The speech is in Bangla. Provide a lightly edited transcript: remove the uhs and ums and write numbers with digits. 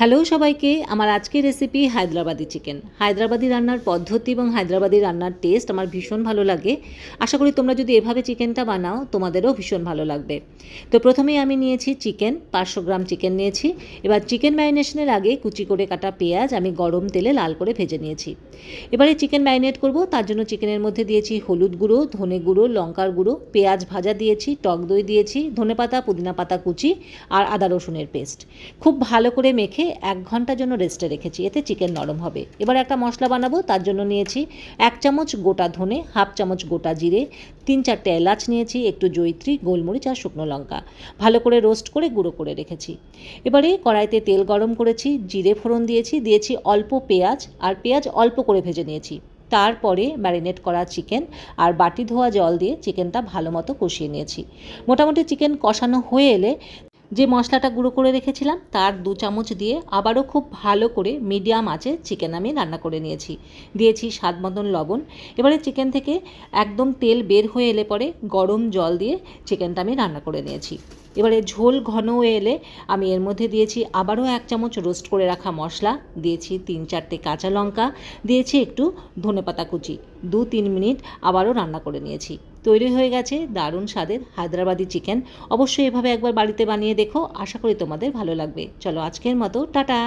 হ্যালো সবাইকে, আমার আজকের রেসিপি হায়দ্রাবাদি চিকেন। হায়দ্রাবাদি রান্নার পদ্ধতি এবং হায়দ্রাবাদি রান্নার টেস্ট আমার ভীষণ ভালো লাগে। আশা করি তোমরা যদি এভাবে চিকেনটা বানাও তোমাদেরও ভীষণ ভালো লাগবে। তো প্রথমেই আমি নিয়েছি চিকেন, 500 গ্রাম চিকেন নিয়েছি। এবার চিকেন ম্যারিনেশনের আগে কুচি করে কাটা পেঁয়াজ আমি গরম তেলে লাল করে ভেজে নিয়েছি। এবারে চিকেন ম্যারিনেট করব, তার জন্য চিকেনের মধ্যে দিয়েছি হলুদ গুঁড়ো, ধনে গুঁড়ো, লঙ্কার গুঁড়ো, পেঁয়াজ ভাজা দিয়েছি, টক দই দিয়েছি, ধনেপাতা পুদিনা পাতা কুচি আর আদা রসুনের পেস্ট। খুব ভালো করে মেখে 1 ঘন্টার জন্য রেস্টে রেখেছি, এতে চিকেন নরম হবে। এবার একটা মশলা বানাবো, তার জন্য নিয়েছি 1 চামচ গোটা ধনে, 1/2 চামচ গোটা জিরে, 3-4টে এলাচ নিয়েছি, একটু জয়িত্রী, গোলমরিচ আর শুকনো লঙ্কা ভালো করে রোস্ট করে গুঁড়ো করে রেখেছি। এবারে কড়াইতে তেল গরম করেছি, জিরে ফোড়ন দিয়েছি অল্প পেঁয়াজ, আর পেঁয়াজ অল্প করে ভেজে নিয়েছি। তারপরে ম্যারিনেট করা চিকেন আর বাটি ধোয়া জল দিয়ে চিকেনটা ভালো মতো কষিয়ে নিয়েছি। মোটামুটি চিকেন কষানো হয়ে এলে যে মশলাটা গুঁড়ো করে রেখেছিলাম তার 2 চামচ দিয়ে আবারও খুব ভালো করে মিডিয়াম আঁচে চিকেন আমি রান্না করে নিয়েছি। দিয়েছি স্বাদ মতন লবণ। এবারে চিকেন থেকে একদম তেল বের হয়ে এলে পরে গরম জল দিয়ে চিকেনটা আমি রান্না করে নিয়েছি। এবারে ঝোল ঘন হয়ে এলে আমি এর মধ্যে দিয়েছি আবারও 1 চামচ রোস্ট করে রাখা মশলা, দিয়েছি 3-4টে কাঁচা লঙ্কা, দিয়েছি একটু ধনেপাতা কুচি। 2-3 মিনিট আবারও রান্না করে নিয়েছি। তৈরি হয়ে গেছে দারুণ স্বাদের হায়দ্রাবাদি চিকেন। অবশ্যই এভাবে একবার বাড়িতে বানিয়ে দেখো, আশা করি তোমাদের ভালো লাগবে। চলো আজকের মতো টাটা।